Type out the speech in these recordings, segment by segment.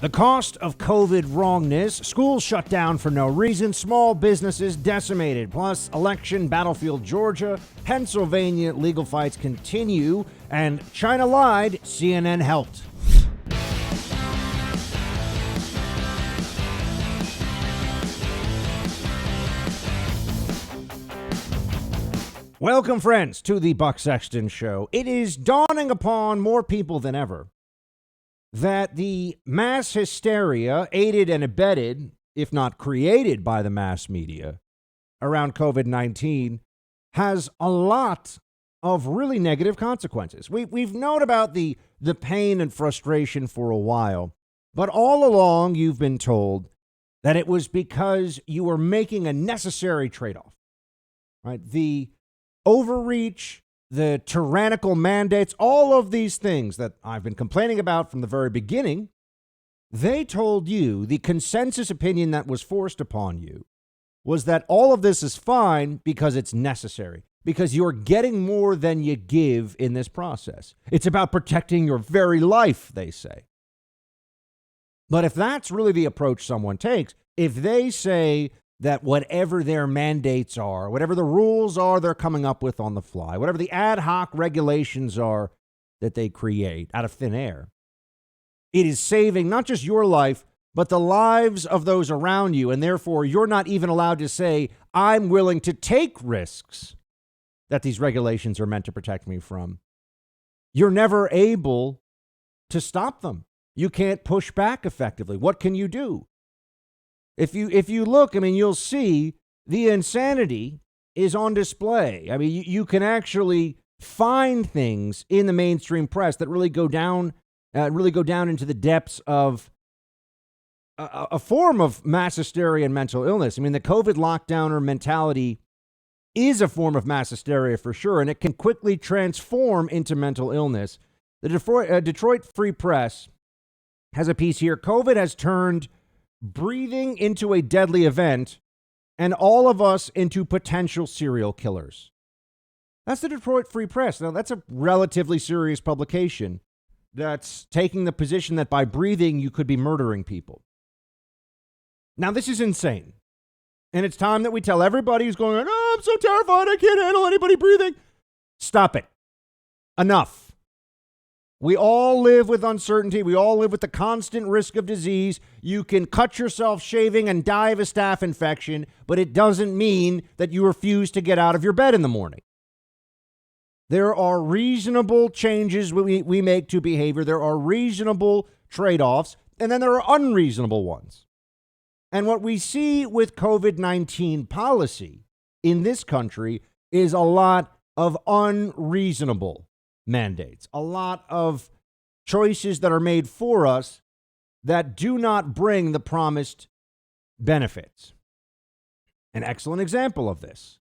The cost of COVID wrongness, schools shut down for no reason, small businesses decimated, plus election battlefield Georgia, Pennsylvania legal fights continue, and China lied, CNN helped. Welcome, friends, to the Buck Sexton Show. It is dawning upon more people than ever that the mass hysteria aided and abetted, if not created by the mass media around COVID-19 has a lot of really negative consequences. We've known about the pain and frustration for a while, but all along you've been told that it was because you were making a necessary trade-off, right? The overreach, the tyrannical mandates, all of these things that I've been complaining about from the very beginning, they told you the consensus opinion that was forced upon you was that all of this is fine because it's necessary, because you're getting more than you give in this process. It's about protecting your very life, they say. But if that's really the approach someone takes, if they say that whatever their mandates are, whatever the rules are they're coming up with on the fly, whatever the ad hoc regulations are that they create out of thin air, it is saving not just your life, but the lives of those around you. And therefore, you're not even allowed to say, I'm willing to take risks that these regulations are meant to protect me from. You're never able to stop them. You can't push back effectively. What can you do? If you look, I mean, you'll see the insanity is on display. I mean, you can actually find things in the mainstream press that really go down into the depths of a form of mass hysteria and mental illness. I mean, the COVID lockdowner mentality is a form of mass hysteria for sure, and it can quickly transform into mental illness. The Detroit Free Press has a piece here. COVID has turned breathing into a deadly event and all of us into potential serial killers. That's the Detroit Free Press. Now, that's a relatively serious publication that's taking the position that by breathing, you could be murdering people. Now, this is insane. And it's time that we tell everybody who's going, oh, I'm so terrified, I can't handle anybody breathing. Stop it. Enough. We all live with uncertainty. We all live with the constant risk of disease. You can cut yourself shaving and die of a staph infection, but it doesn't mean that you refuse to get out of your bed in the morning. There are reasonable changes we make to behavior. There are reasonable trade-offs, and then there are unreasonable ones. And what we see with COVID-19 policy in this country is a lot of unreasonable mandates, a lot of choices that are made for us that do not bring the promised benefits. An excellent example of this,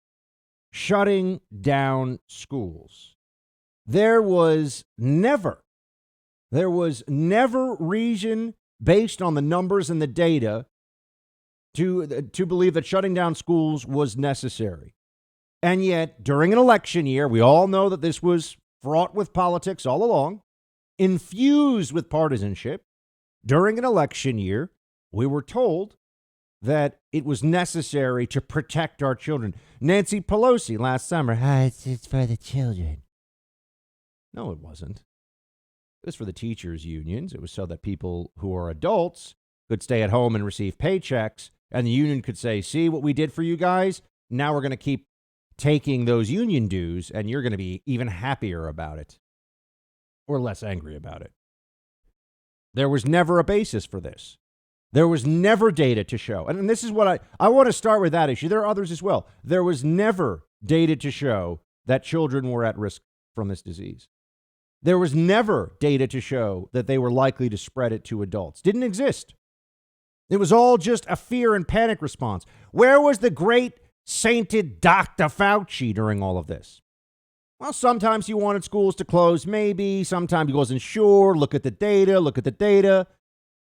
shutting down schools. There was never reason based on the numbers and the data to believe that shutting down schools was necessary. And yet, during an election year, we all know that this was fraught with politics all along, infused with partisanship. During an election year, we were told that it was necessary to protect our children. Nancy Pelosi last summer, it's for the children. No, it wasn't. It was for the teachers' unions. It was so that people who are adults could stay at home and receive paychecks, and the union could say, see what we did for you guys? Now we're going to keep taking those union dues, and you're going to be even happier about it or less angry about it. There was never a basis for this. There was never data to show. And this is what I want to start with that issue. There are others as well. There was never data to show that children were at risk from this disease. There was never data to show that they were likely to spread it to adults. Didn't exist. It was all just a fear and panic response. Where was the great sainted Dr. Fauci during all of this? Well, sometimes he wanted schools to close, maybe. Sometimes he wasn't sure. Look at the data.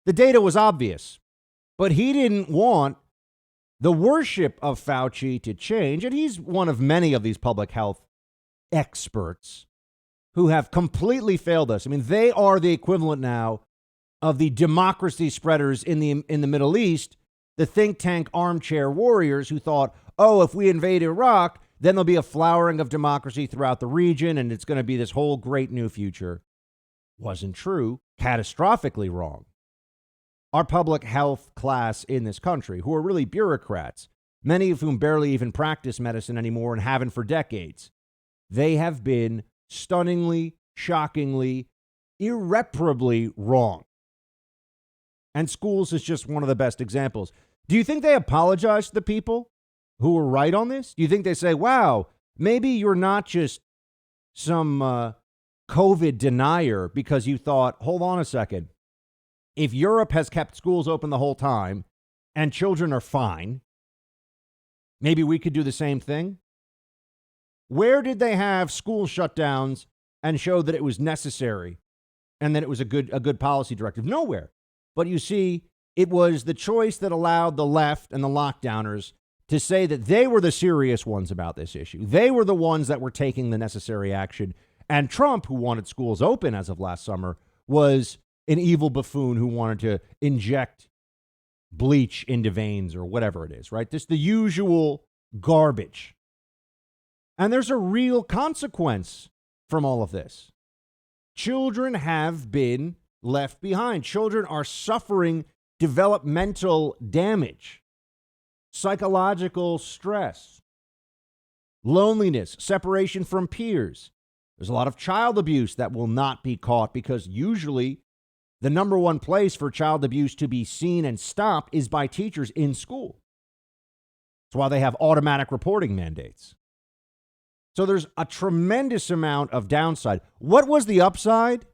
The data was obvious, but he didn't want the worship of Fauci to change. And he's one of many of these public health experts who have completely failed us. I mean, they are the equivalent now of the democracy spreaders in the Middle East, the think tank armchair warriors who thought, oh, if we invade Iraq, then there'll be a flowering of democracy throughout the region and it's going to be this whole great new future. Wasn't true. Catastrophically wrong. Our public health class in this country, who are really bureaucrats, many of whom barely even practice medicine anymore and haven't for decades, they have been stunningly, shockingly, irreparably wrong. And schools is just one of the best examples. Do you think they apologize to the people who were right on this? Do you think they say, wow, maybe you're not just some COVID denier because you thought, hold on a second. If Europe has kept schools open the whole time and children are fine, maybe we could do the same thing? Where did they have school shutdowns and show that it was necessary and that it was a good policy directive? Nowhere. But you see, it was the choice that allowed the left and the lockdowners to say that they were the serious ones about this issue. They were the ones that were taking the necessary action. And Trump, who wanted schools open as of last summer, was an evil buffoon who wanted to inject bleach into veins or whatever it is, right? This the usual garbage. And there's a real consequence from all of this. Children have been left behind. Children are suffering developmental damage, psychological stress, loneliness, separation from peers. There's a lot of child abuse that will not be caught because usually the number one place for child abuse to be seen and stopped is by teachers in school. That's why they have automatic reporting mandates. So there's a tremendous amount of downside. What was the upside?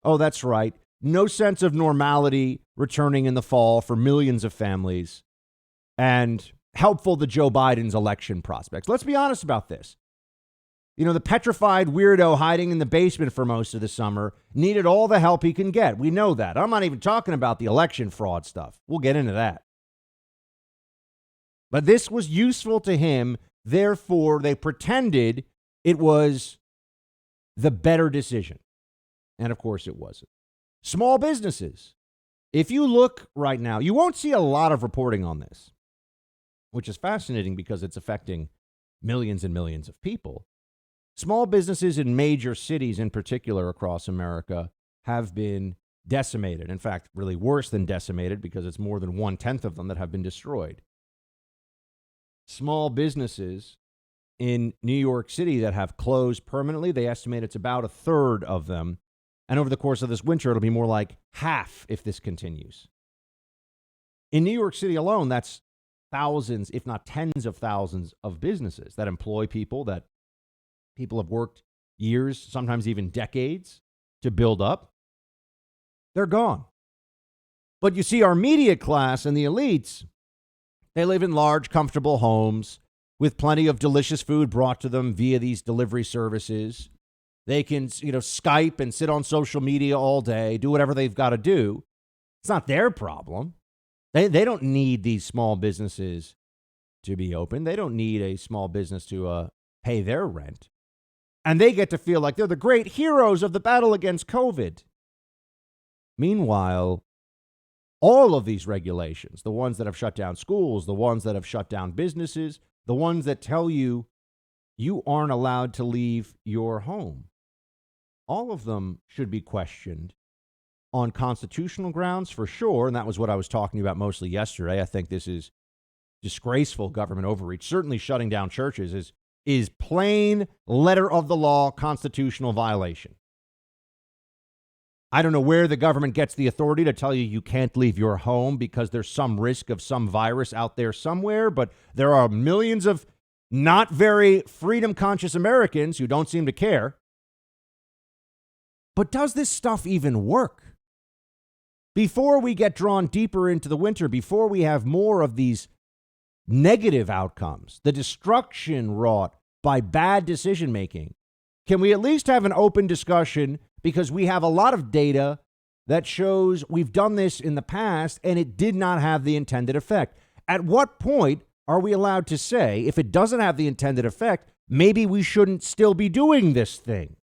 Oh, that's right. No sense of normality returning in the fall for millions of families and helpful to Joe Biden's election prospects. Let's be honest about this. You know, the petrified weirdo hiding in the basement for most of the summer needed all the help he can get. We know that. I'm not even talking about the election fraud stuff. We'll get into that. But this was useful to him. Therefore, they pretended it was the better decision. And of course, it wasn't. Small businesses. If you look right now, you won't see a lot of reporting on this, which is fascinating because it's affecting millions and millions of people. Small businesses in major cities in particular across America have been decimated. In fact, really worse than decimated because it's more than 1/10 of them that have been destroyed. Small businesses in New York City that have closed permanently, they estimate it's about 1/3 of them. And over the course of this winter, it'll be more like half if this continues. In New York City alone, that's thousands, if not tens of thousands of businesses that employ people that people have worked years, sometimes even decades to build up. They're gone. But you see, our media class and the elites, they live in large, comfortable homes with plenty of delicious food brought to them via these delivery services. They can, Skype and sit on social media all day, do whatever they've got to do. It's not their problem. They don't need these small businesses to be open. They don't need a small business to pay their rent. And they get to feel like they're the great heroes of the battle against COVID. Meanwhile, all of these regulations, the ones that have shut down schools, the ones that have shut down businesses, the ones that tell you you aren't allowed to leave your home, all of them should be questioned on constitutional grounds for sure. And that was what I was talking about mostly yesterday. I think this is disgraceful government overreach. Certainly shutting down churches is plain letter of the law constitutional violation. I don't know where the government gets the authority to tell you you can't leave your home because there's some risk of some virus out there somewhere, but there are millions of not very freedom-conscious Americans who don't seem to care. But does this stuff even work? Before we get drawn deeper into the winter, before we have more of these negative outcomes, the destruction wrought by bad decision-making, can we at least have an open discussion? Because we have a lot of data that shows we've done this in the past and it did not have the intended effect. At what point are we allowed to say, if it doesn't have the intended effect, maybe we shouldn't still be doing this thing?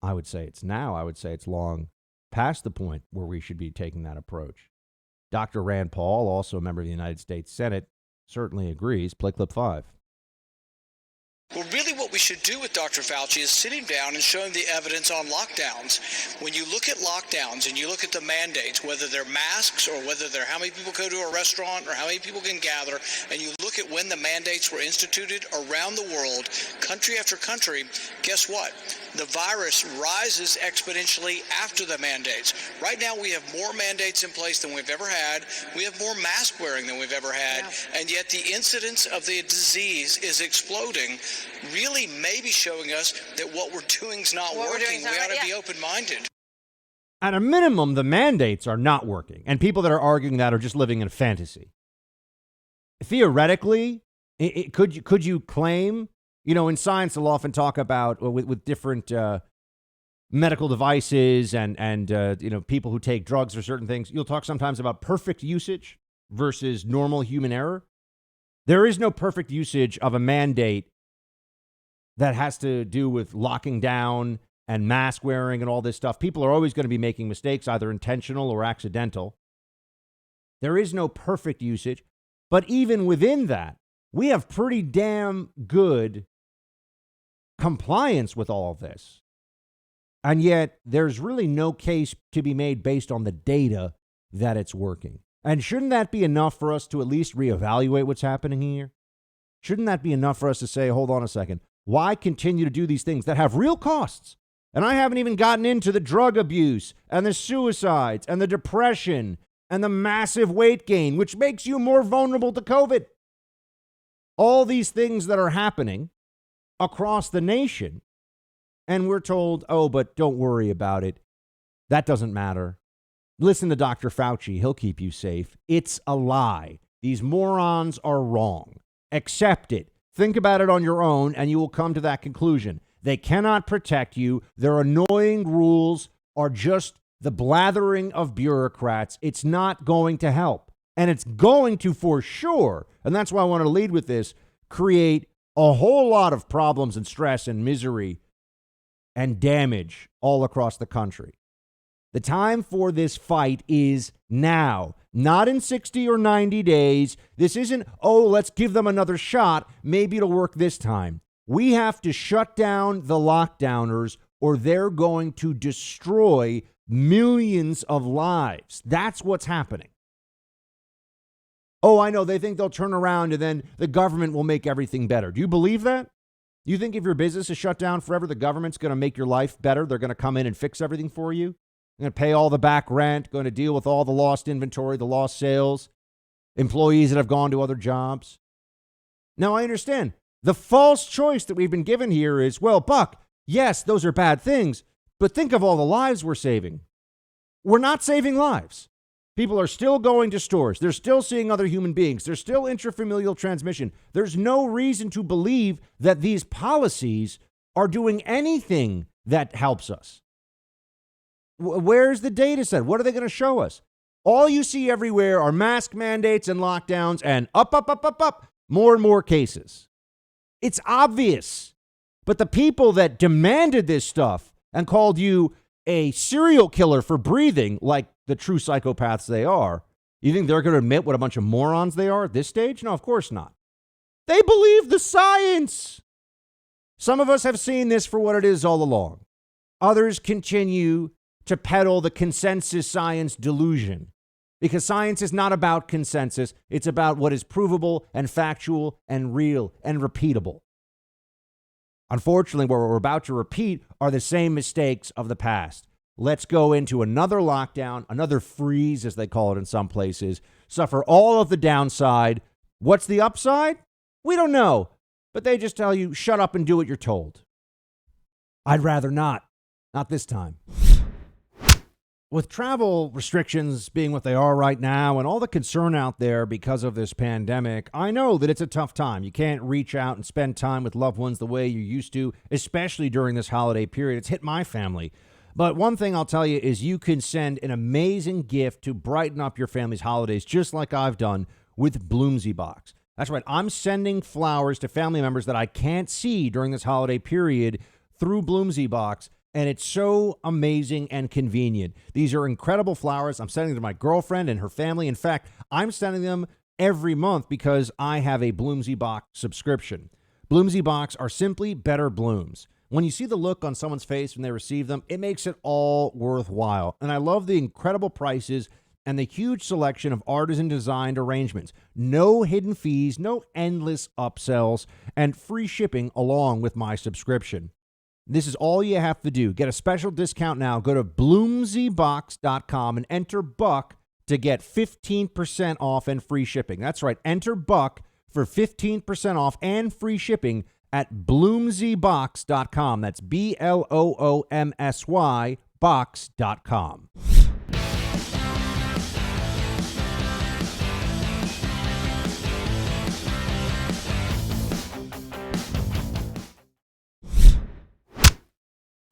I would say it's now. I would say it's long past the point where we should be taking that approach. Dr. Rand Paul, also a member of the United States Senate, certainly agrees. Play clip 5. Well, really what we should do with Dr. Fauci is sitting down and showing the evidence on lockdowns. When you look at lockdowns and you look at the mandates, whether they're masks or whether they're how many people go to a restaurant or how many people can gather, and you look at when the mandates were instituted around the world, country after country, guess what? The virus rises exponentially after the mandates. Right now we have more mandates in place than we've ever had. We have more mask wearing than we've ever had. Yeah. And yet the incidence of the disease is exploding, really maybe showing us that what we're doing is not working. We ought to be open-minded. At a minimum, the mandates are not working. And people that are arguing that are just living in a fantasy. Theoretically, could you claim, in science, they'll often talk about with different medical devices and people who take drugs for certain things. You'll talk sometimes about perfect usage versus normal human error. There is no perfect usage of a mandate that has to do with locking down and mask wearing and all this stuff. People are always going to be making mistakes, either intentional or accidental. There is no perfect usage. But even within that, we have pretty damn good compliance with all of this. And yet there's really no case to be made based on the data that it's working. And shouldn't that be enough for us to at least reevaluate what's happening here? Shouldn't that be enough for us to say, hold on a second, why continue to do these things that have real costs? And I haven't even gotten into the drug abuse and the suicides and the depression and the massive weight gain, which makes you more vulnerable to COVID. All these things that are happening across the nation. And we're told, oh, but don't worry about it. That doesn't matter. Listen to Dr. Fauci. He'll keep you safe. It's a lie. These morons are wrong. Accept it. Think about it on your own, and you will come to that conclusion. They cannot protect you. Their annoying rules are just the blathering of bureaucrats. It's not going to help. And it's going to, for sure, and that's why I want to lead with this, create a whole lot of problems and stress and misery and damage all across the country. The time for this fight is now, not in 60 or 90 days. This isn't, oh, let's give them another shot. Maybe it'll work this time. We have to shut down the lockdowners or they're going to destroy millions of lives. That's what's happening. Oh, I know. They think they'll turn around and then the government will make everything better. Do you believe that? Do you think if your business is shut down forever, the government's going to make your life better? They're going to come in and fix everything for you? Going to pay all the back rent, going to deal with all the lost inventory, the lost sales, employees that have gone to other jobs. Now, I understand. The false choice that we've been given here is, well, Buck, yes, those are bad things, but think of all the lives we're saving. We're not saving lives. People are still going to stores. They're still seeing other human beings. There's still intrafamilial transmission. There's no reason to believe that these policies are doing anything that helps us. Where's the data set? What are they going to show us? All you see everywhere are mask mandates and lockdowns and up, more and more cases. It's obvious. But the people that demanded this stuff and called you a serial killer for breathing like the true psychopaths they are, you think they're going to admit what a bunch of morons they are at this stage? No, of course not. They believe the science. Some of us have seen this for what it is all along. Others continue to peddle the consensus science delusion, because science is not about consensus. It's about what is provable and factual and real and repeatable. Unfortunately, what we're about to repeat are the same mistakes of the past. Let's go into another lockdown, another freeze, as they call it in some places, suffer all of the downside. What's the upside? We don't know, but they just tell you, shut up and do what you're told. I'd rather not this time. With travel restrictions being what they are right now and all the concern out there because of this pandemic, I know that it's a tough time. You can't reach out and spend time with loved ones the way you used to, especially during this holiday period. It's hit my family. But one thing I'll tell you is you can send an amazing gift to brighten up your family's holidays, just like I've done with Bloomsy Box. That's right. I'm sending flowers to family members that I can't see during this holiday period through Bloomsy Box. And it's so amazing and convenient. These are incredible flowers. I'm sending them to my girlfriend and her family. In fact, I'm sending them every month because I have a Bloomsy Box subscription. Bloomsy Box are simply better blooms. When you see the look on someone's face when they receive them, it makes it all worthwhile. And I love the incredible prices and the huge selection of artisan-designed arrangements. No hidden fees, no endless upsells, and free shipping along with my subscription. This is all you have to do. Get a special discount now. Go to bloomsybox.com and enter Buck to get 15% off and free shipping. That's right. Enter Buck for 15% off and free shipping at bloomsybox.com. That's BLOOMSY box.com.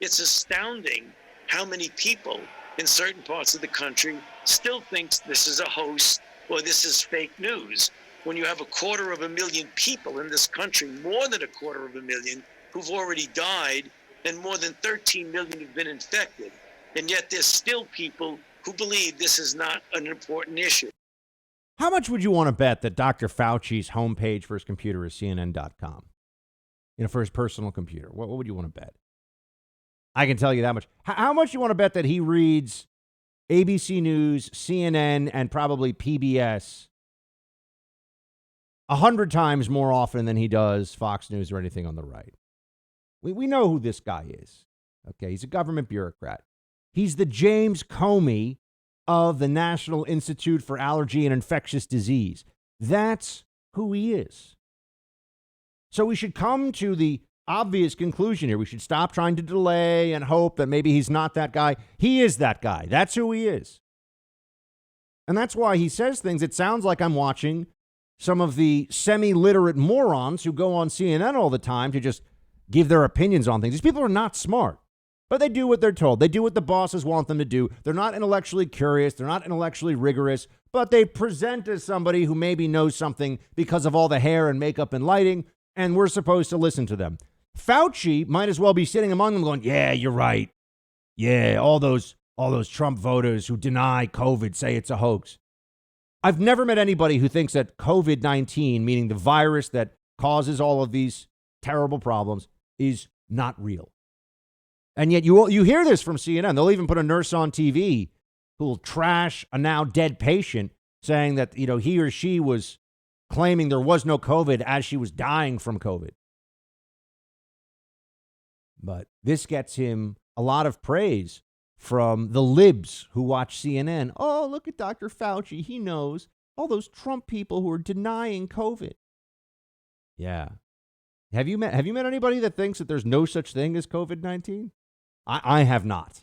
It's astounding how many people in certain parts of the country still thinks this is a hoax or this is fake news. When you have 250,000 people in this country, more than 250,000 who've already died, and more than 13 million have been infected. And yet there's still people who believe this is not an important issue. How much would you want to bet that Dr. Fauci's homepage for his computer is CNN.com? For his personal computer. What would you want to bet? I can tell you that much. How much you want to bet that he reads ABC News, CNN, and probably PBS 100 times more often than he does Fox News or anything on the right? We know who this guy is. Okay, he's a government bureaucrat. He's the James Comey of the National Institute for Allergy and Infectious Disease. That's who he is. So we should come to the obvious conclusion here. We should stop trying to delay and hope that maybe he's not that guy. He is that guy. That's who he is. And that's why he says things. It sounds like I'm watching some of the semi-literate morons who go on CNN all the time to just give their opinions on things. These people are not smart, but they do what they're told. They do what the bosses want them to do. They're not intellectually curious. They're not intellectually rigorous, but they present as somebody who maybe knows something because of all the hair and makeup and lighting, and we're supposed to listen to them. Fauci might as well be sitting among them going, yeah, you're right. Yeah, all those Trump voters who deny COVID say it's a hoax. I've never met anybody who thinks that COVID-19, meaning the virus that causes all of these terrible problems, is not real. And yet you hear this from CNN. They'll even put a nurse on TV who will trash a now dead patient saying that, he or she was claiming there was no COVID as she was dying from COVID. But this gets him a lot of praise from the libs who watch CNN. Oh, look at Dr. Fauci. He knows all those Trump people who are denying COVID. Yeah. Have you met anybody that thinks that there's no such thing as COVID-19? I have not.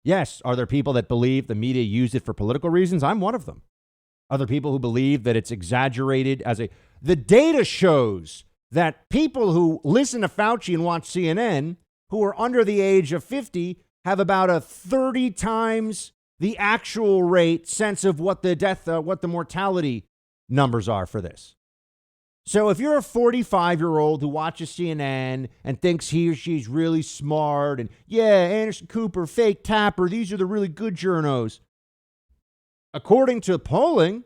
Yes, are there people that believe the media used it for political reasons? I'm one of them. Other people who believe that it's exaggerated the data shows that people who listen to Fauci and watch CNN, who are under the age of 50, have about a 30 times the actual rate sense of what the mortality numbers are for this. So if you're a 45-year-old who watches CNN and thinks he or she's really smart and, Anderson Cooper, fake Tapper, these are the really good journos. According to polling,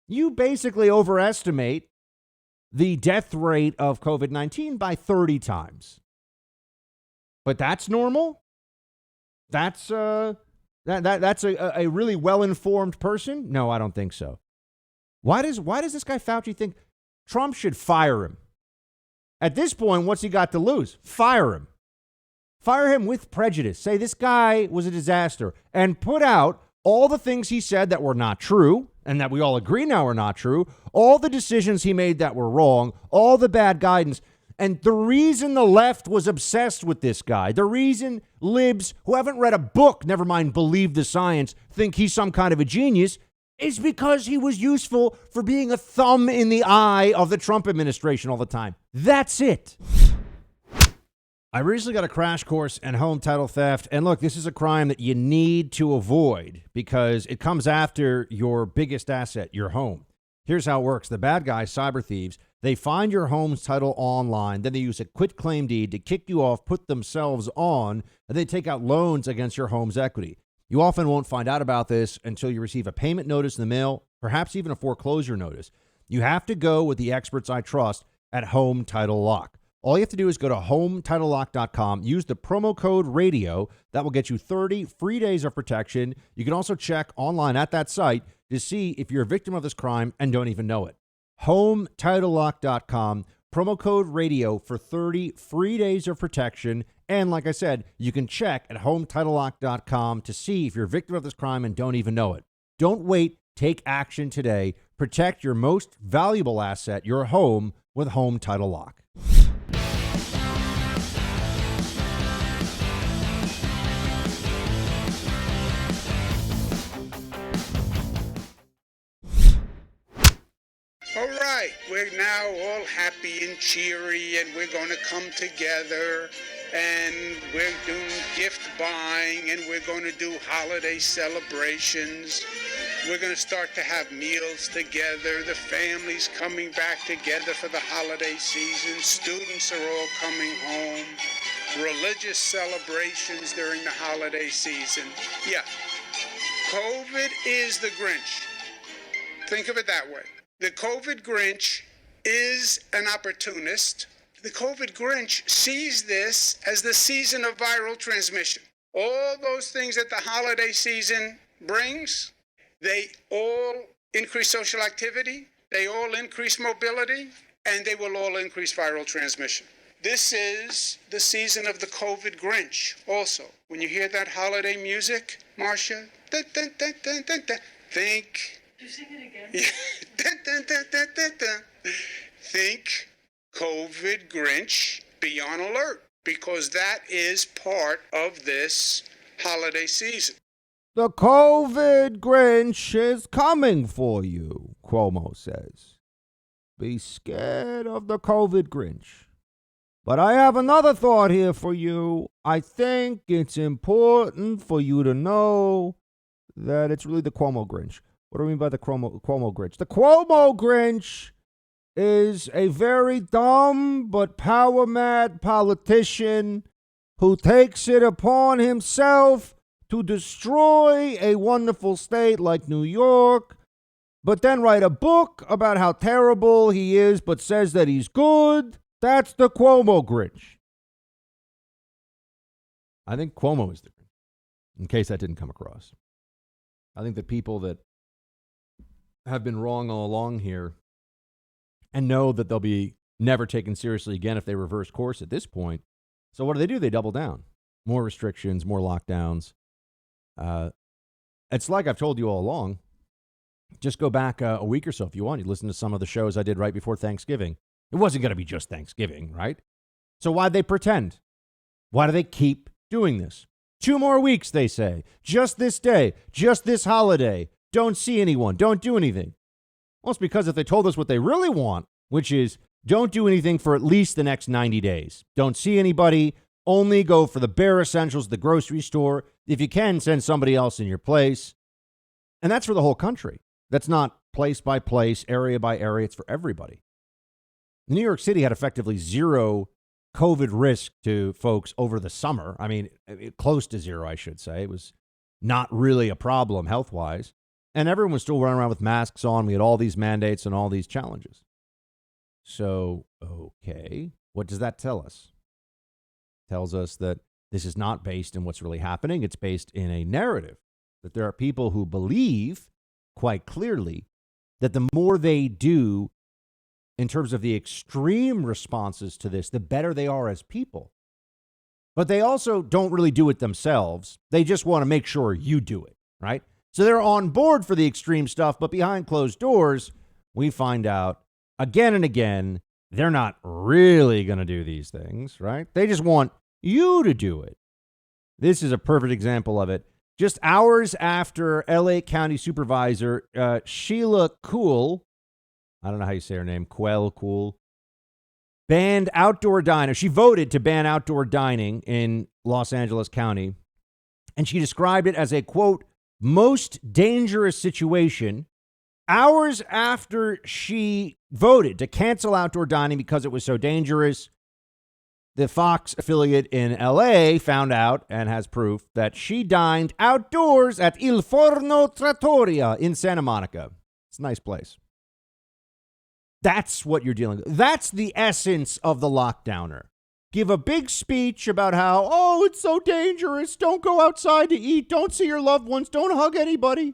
you basically overestimate the death rate of COVID-19 by 30 times. But that's normal? That's that's a really well-informed person? No, I don't think so. Why does this guy Fauci think Trump should fire him? At this point, what's he got to lose? Fire him. Fire him with prejudice. Say this guy was a disaster and put out all the things he said that were not true and that we all agree now are not true, all the decisions he made that were wrong, all the bad guidance. And the reason the left was obsessed with this guy, the reason libs who haven't read a book, never mind believe the science, think he's some kind of a genius, is because he was useful for being a thumb in the eye of the Trump administration all the time. That's it. I recently got a crash course in home title theft. And look, this is a crime that you need to avoid because it comes after your biggest asset, your home. Here's how it works. The bad guys, cyber thieves, They find your home's title online, then they use a quitclaim deed to kick you off, put themselves on, and they take out loans against your home's equity. You often won't find out about this until you receive a payment notice in the mail, perhaps even a foreclosure notice. You have to go with the experts I trust at Home Title Lock. All you have to do is go to HomeTitleLock.com, use the promo code RADIO. That will get you 30 free days of protection. You can also check online at that site to see if you're a victim of this crime and don't even know it. HomeTitleLock.com, promo code RADIO for 30 free days of protection. And like I said, you can check at HomeTitleLock.com to see if you're a victim of this crime and don't even know it. Don't wait. Take action today. Protect your most valuable asset, your home, with Home Title Lock. All right, we're now all happy and cheery, and we're going to come together, and we're doing gift buying, and we're going to do holiday celebrations. We're going to start to have meals together. The family's coming back together for the holiday season. Students are all coming home. Religious celebrations during the holiday season. Yeah, COVID is the Grinch. Think of it that way. The COVID Grinch is an opportunist. The COVID Grinch sees this as the season of viral transmission. All those things that the holiday season brings, they all increase social activity, they all increase mobility, and they will all increase viral transmission. This is the season of the COVID Grinch also. When you hear that holiday music, Marcia, dun, dun, dun, dun, dun, dun, think... You sing it again? Yeah. Dun, dun, dun, dun, dun, dun. Think COVID Grinch, be on alert, because that is part of this holiday season. The COVID Grinch is coming for you, Cuomo says. Be scared of the COVID Grinch. But I have another thought here for you. I think it's important for you to know that it's really the Cuomo Grinch. What do I mean by the Cuomo Grinch? The Cuomo Grinch is a very dumb but power-mad politician who takes it upon himself to destroy a wonderful state like New York, but then write a book about how terrible he is, but says that he's good. That's the Cuomo Grinch. I think Cuomo is the Grinch, in case that didn't come across. I think the people that have been wrong all along here and know that they'll be never taken seriously again if they reverse course at this point. So what do? They double down. More restrictions, more lockdowns. It's like I've told you all along. Just go back a week or so if you want. You listen to some of the shows I did right before Thanksgiving. It wasn't going to be just Thanksgiving, right? So why'd they pretend? Why do they keep doing this? 2 more weeks, they say. Just this day. Just this holiday. Don't see anyone. Don't do anything. Well, it's because if they told us what they really want, which is don't do anything for at least the next 90 days. Don't see anybody. Only go for the bare essentials at the grocery store. If you can, send somebody else in your place. And that's for the whole country. That's not place by place, area by area. It's for everybody. New York City had effectively zero COVID risk to folks over the summer. I mean, close to zero, I should say. It was not really a problem health-wise. And everyone was still running around with masks on. We had all these mandates and all these challenges. So, okay, what does that tell us? It tells us that this is not based in what's really happening. It's based in a narrative, that there are people who believe quite clearly that the more they do in terms of the extreme responses to this, the better they are as people. But they also don't really do it themselves. They just want to make sure you do it, right? So they're on board for the extreme stuff, but behind closed doors, we find out again and again, they're not really going to do these things, right? They just want you to do it. This is a perfect example of it. Just hours after LA County Supervisor Sheila Kuehl, I don't know how you say her name, Kuehl, banned outdoor dining. She voted to ban outdoor dining in Los Angeles County, and she described it as a, quote, most dangerous situation Hours after she voted to cancel outdoor dining because it was so dangerous, the Fox affiliate in LA found out and has proof that she dined outdoors at Il Forno Trattoria in Santa Monica. It's a nice place. That's what you're dealing with. That's the essence of the lockdowner. Give a big speech about how, oh, it's so dangerous. Don't go outside to eat. Don't see your loved ones. Don't hug anybody.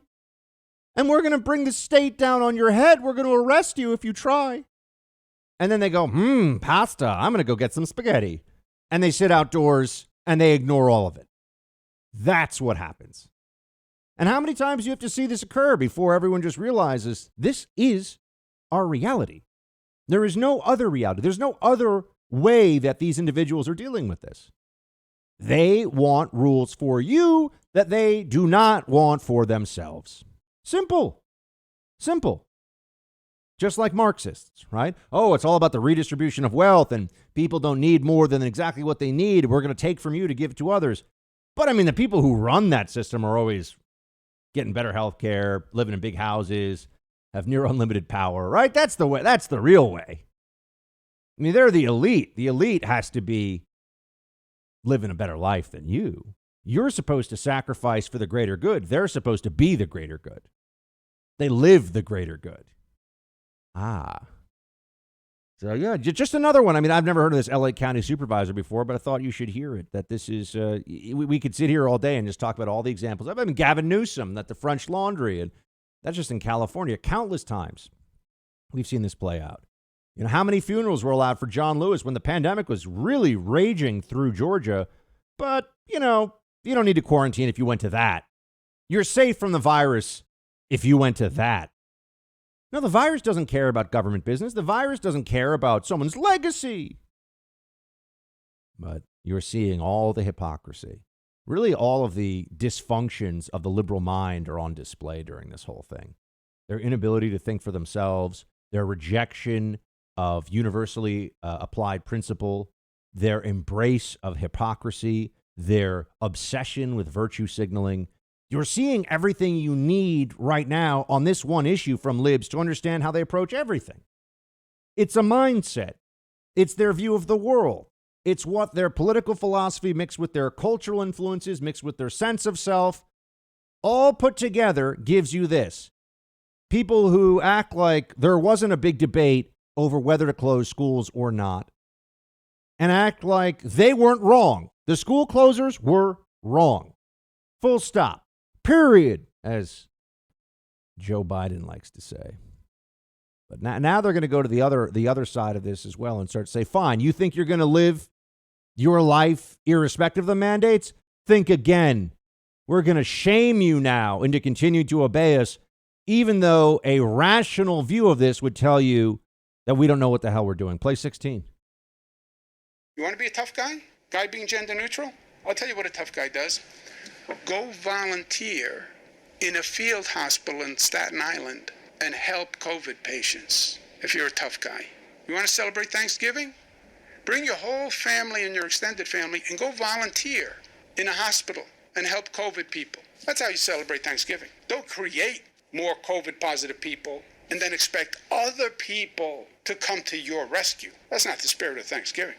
And we're going to bring the state down on your head. We're going to arrest you if you try. And then they go, pasta. I'm going to go get some spaghetti. And they sit outdoors and they ignore all of it. That's what happens. And how many times do you have to see this occur before everyone just realizes this is our reality? There is no other reality. There's no other way that these individuals are dealing with this. They want rules for you that they do not want for themselves. Simple. Simple. Just like Marxists, right? Oh, it's all about the redistribution of wealth and people don't need more than exactly what they need. We're going to take from you to give it to others. But I mean, the people who run that system are always getting better health care, living in big houses, have near unlimited power, right? That's the way. That's the real way. I mean, they're the elite. The elite has to be living a better life than you. You're supposed to sacrifice for the greater good. They're supposed to be the greater good. They live the greater good. So, yeah, just another one. I mean, I've never heard of this LA County supervisor before, but I thought you should hear it, that this is, we could sit here all day and just talk about all the examples. I mean, Gavin Newsom, that the French Laundry, and that's just in California. Countless times we've seen this play out. You know, how many funerals were allowed for John Lewis when the pandemic was really raging through Georgia? But, you know, you don't need to quarantine if you went to that. You're safe from the virus if you went to that. No, the virus doesn't care about government business. The virus doesn't care about someone's legacy. But you're seeing all the hypocrisy. Really, all of the dysfunctions of the liberal mind are on display during this whole thing. Their inability to think for themselves, their rejection of universally applied principle, their embrace of hypocrisy, their obsession with virtue signaling. You're seeing everything you need right now on this one issue from libs to understand how they approach everything. It's a mindset. It's their view of the world. It's what their political philosophy mixed with their cultural influences, mixed with their sense of self, all put together gives you this. People who act like there wasn't a big debate over whether to close schools or not, and act like they weren't wrong. The school closers were wrong. Full stop. Period, as Joe Biden likes to say. But now they're going to go to the other side of this as well and start to say, fine, you think you're going to live your life irrespective of the mandates? Think again. We're going to shame you now into continuing to obey us, even though a rational view of this would tell you that we don't know what the hell we're doing. Play 16. You want to be a tough guy? Guy being gender neutral? I'll tell you what a tough guy does. Go volunteer in a field hospital in Staten Island and help COVID patients if you're a tough guy. You want to celebrate Thanksgiving? Bring your whole family and your extended family and go volunteer in a hospital and help COVID people. That's how you celebrate Thanksgiving. Don't create more COVID positive people and then expect other people to come to your rescue. That's not the spirit of Thanksgiving.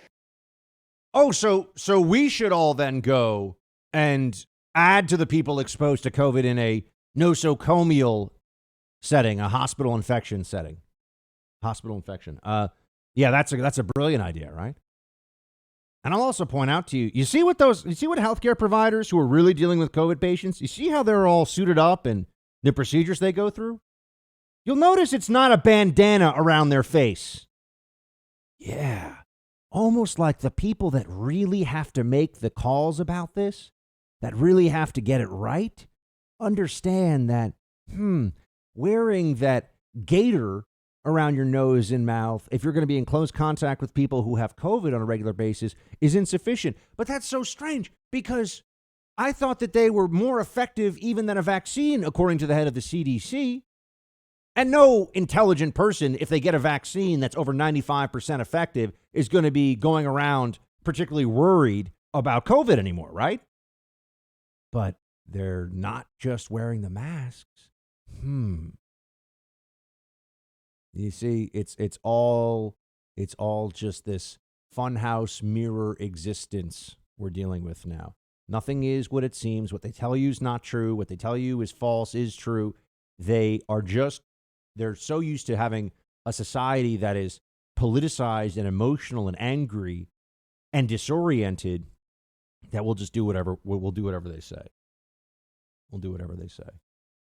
Oh, so we should all then go and add to the people exposed to COVID in a nosocomial setting, a hospital infection setting. Hospital infection. Yeah, that's a brilliant idea, right? And I'll also point out to you, you see what healthcare providers who are really dealing with COVID patients, you see how they're all suited up and the procedures they go through? You'll notice it's not a bandana around their face. Yeah. Almost like the people that really have to make the calls about this, that really have to get it right, understand that, wearing that gaiter around your nose and mouth, if you're going to be in close contact with people who have COVID on a regular basis, is insufficient. But that's so strange because I thought that they were more effective even than a vaccine, according to the head of the CDC. And no intelligent person, if they get a vaccine that's over 95% effective, is going to be going around particularly worried about COVID anymore, right? But they're not just wearing the masks. You see, it's all just this funhouse mirror existence we're dealing with now. Nothing is what it seems. What they tell you is not true. What they tell you is false is true. They're so used to having a society that is politicized and emotional and angry and disoriented that we'll just do whatever. We'll do whatever they say. We'll do whatever they say.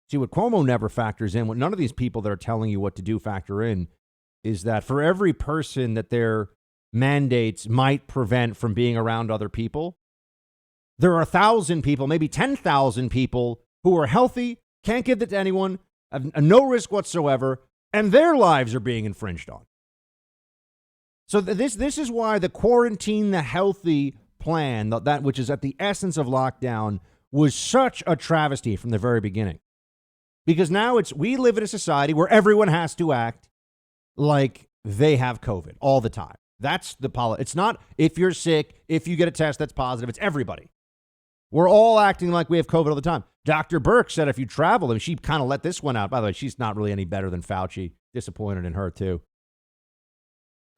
See, what Cuomo never factors in, what none of these people that are telling you what to do factor in, is that for every person that their mandates might prevent from being around other people, there are 1,000 people, maybe 10,000 people who are healthy, can't give it to anyone, have no risk whatsoever, and their lives are being infringed on. So this is why the quarantine the healthy plan, that which is at the essence of lockdown, was such a travesty from the very beginning. Because now we live in a society where everyone has to act like they have COVID all the time. That's the policy. It's not if you're sick, if you get a test that's positive. It's everybody. We're all acting like we have COVID all the time. Dr. Burke said if you travel, and she kind of let this one out. By the way, she's not really any better than Fauci. Disappointed in her, too.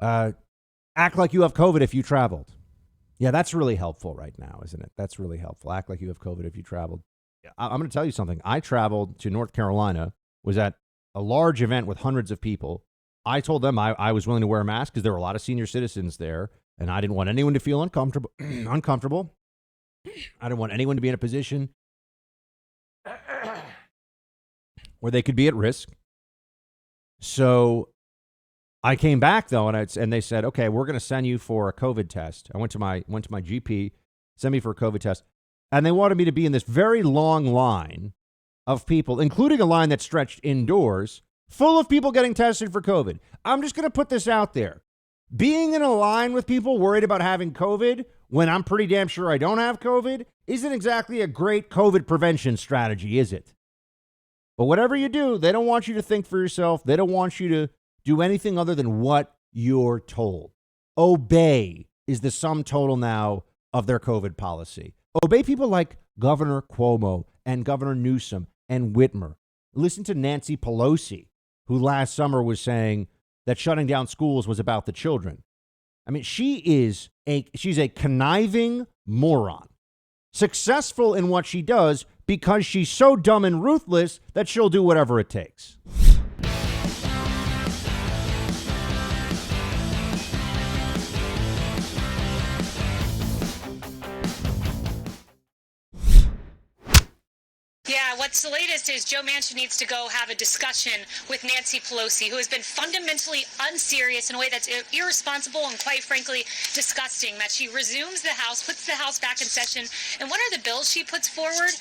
Act like you have COVID if you traveled. Yeah, that's really helpful right now, isn't it? That's really helpful. Act like you have COVID if you traveled. I'm going to tell you something. I traveled to North Carolina, was at a large event with hundreds of people. I told them I was willing to wear a mask because there were a lot of senior citizens there, and I didn't want anyone to feel uncomfortable. I didn't want anyone to be in a position where they could be at risk. So I came back, though, and they said, okay, we're going to send you for a COVID test. I went to my GP, send me for a COVID test. And they wanted me to be in this very long line of people, including a line that stretched indoors, full of people getting tested for COVID. I'm just going to put this out there. Being in a line with people worried about having COVID when I'm pretty damn sure I don't have COVID isn't exactly a great COVID prevention strategy, is it? But whatever you do, they don't want you to think for yourself. They don't want you to do anything other than what you're told. Obey is the sum total now of their COVID policy. Obey people like Governor Cuomo and Governor Newsom and Whitmer. Listen to Nancy Pelosi, who last summer was saying that shutting down schools was about the children. I mean, she's a conniving moron, successful in what she does because she's so dumb and ruthless that she'll do whatever it takes. Yeah, what's the latest is Joe Manchin needs to go have a discussion with Nancy Pelosi, who has been fundamentally unserious in a way that's irresponsible and, quite frankly, disgusting. That she resumes the House, puts the House back in session. And what are the bills she puts forward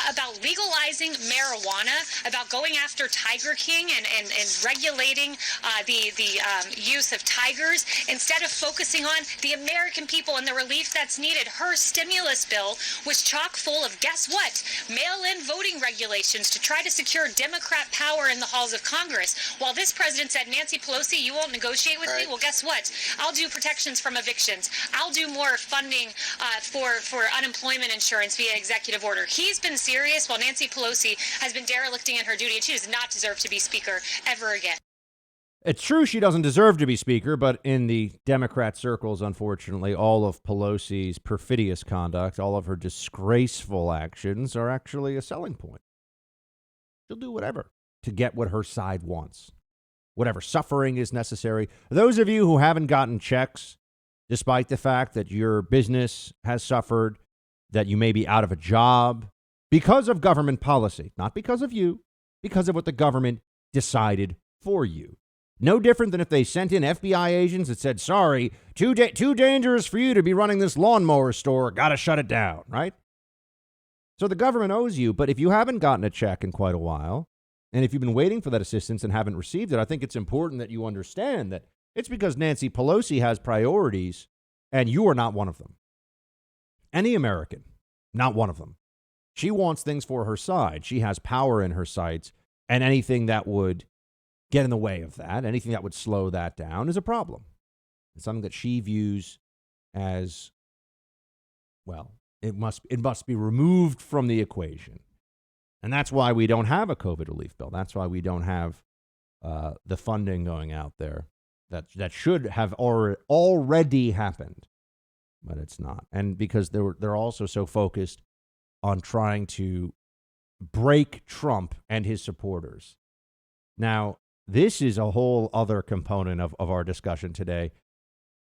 about legalizing marijuana, about going after Tiger King and regulating the use of tigers, instead of focusing on the American people and the relief that's needed? Her stimulus bill was chock full of, guess what, mail-in voting regulations to try to secure Democrat power in the halls of Congress. While this president said, Nancy Pelosi, you won't negotiate with me? Well, guess what? I'll do protections from evictions. I'll do more funding for unemployment insurance via executive order. He's been serious while Nancy Pelosi has been derelicting in her duty, and she does not deserve to be speaker ever again. It's true she doesn't deserve to be speaker, but in the Democrat circles, unfortunately, all of Pelosi's perfidious conduct, all of her disgraceful actions are actually a selling point. She'll do whatever to get what her side wants, whatever suffering is necessary. Those of you who haven't gotten checks, despite the fact that your business has suffered, that you may be out of a job because of government policy, not because of you, because of what the government decided for you. No different than if they sent in FBI agents that said, sorry, too dangerous for you to be running this lawnmower store. Got to shut it down, right? So the government owes you. But if you haven't gotten a check in quite a while, and if you've been waiting for that assistance and haven't received it, I think it's important that you understand that it's because Nancy Pelosi has priorities and you are not one of them. Any American, not one of them. She wants things for her side. She has power in her sights, and anything that would get in the way of that, anything that would slow that down, is a problem. It's something that she views as, well, it must be removed from the equation. And that's why we don't have a COVID relief bill. That's why we don't have the funding going out there that should have already happened, but it's not. And because they're also so focused on trying to break Trump and his supporters. Now, this is a whole other component of our discussion today.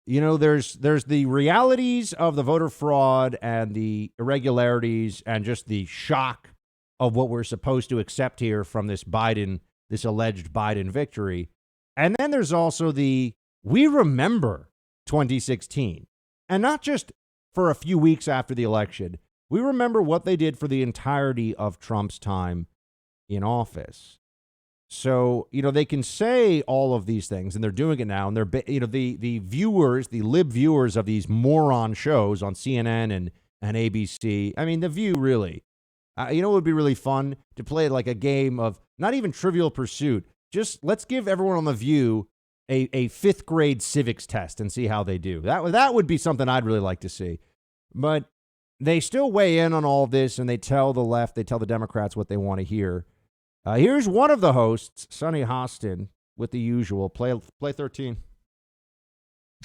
You know, there's the realities of the voter fraud and the irregularities and just the shock of what we're supposed to accept here from this alleged Biden victory. And then there's also we remember 2016, and not just for a few weeks after the election. We remember what they did for the entirety of Trump's time in office. So, you know, they can say all of these things, and they're doing it now. And they're, you know, the viewers, the lib viewers of these moron shows on CNN and ABC. I mean, The View really, you know, it would be really fun to play like a game of not even Trivial Pursuit. Just let's give everyone on The View a fifth grade civics test and see how they do. That would be something I'd really like to see. But they still weigh in on all this, and they tell the left, they tell the Democrats what they want to hear. Here's one of the hosts, Sonny Hostin, with the usual. Play 13.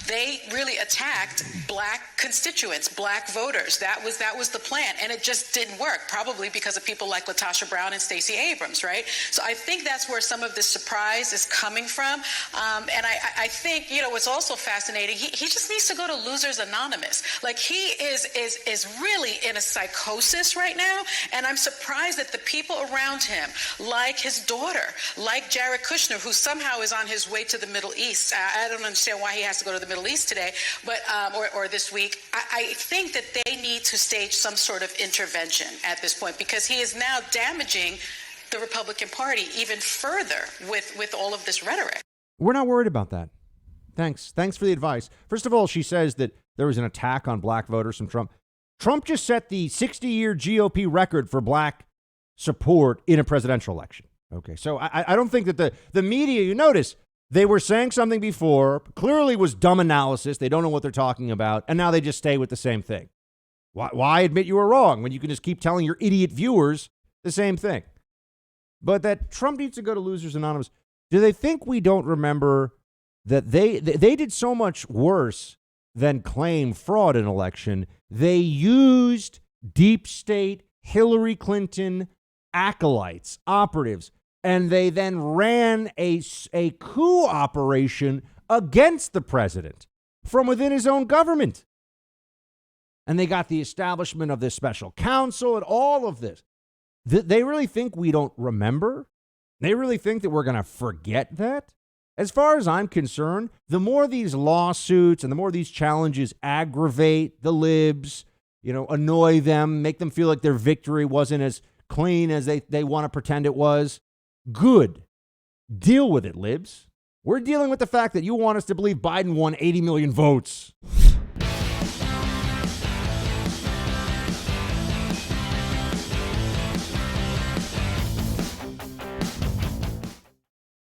They really attacked black constituents, black voters. That was the plan, and it just didn't work, probably because of people like Latasha Brown and Stacey Abrams, right? So I think that's where some of this surprise is coming from. And I think, you know, what's also fascinating, he just needs to go to Losers Anonymous. Like, he is really in a psychosis right now, and I'm surprised that the people around him, like his daughter, like Jared Kushner, who somehow is on his way to the Middle East. I don't understand why he has to go to the Middle East today, but or this week. I think that they need to stage some sort of intervention at this point, because he is now damaging the Republican Party even further with all of this rhetoric. We're not worried about that. Thanks for the advice. First of all, she says that there was an attack on black voters from Trump. Trump just set the 60-year GOP record for black support in a presidential election. Okay, so I don't think that the media, you notice, they were saying something before, clearly was dumb analysis. They don't know what they're talking about. And now they just stay with the same thing. Why admit you were wrong when you can just keep telling your idiot viewers the same thing? But that Trump needs to go to Losers Anonymous. Do they think we don't remember that they did so much worse than claim fraud in election? They used deep state Hillary Clinton acolytes, operatives, and they then ran a coup operation against the president from within his own government. And they got the establishment of this special counsel and all of this. They really think we don't remember? They really think that we're going to forget that? As far as I'm concerned, the more these lawsuits and the more these challenges aggravate the libs, you know, annoy them, make them feel like their victory wasn't as clean as they want to pretend it was, good. Deal with it, libs. We're dealing with the fact that you want us to believe Biden won 80 million votes.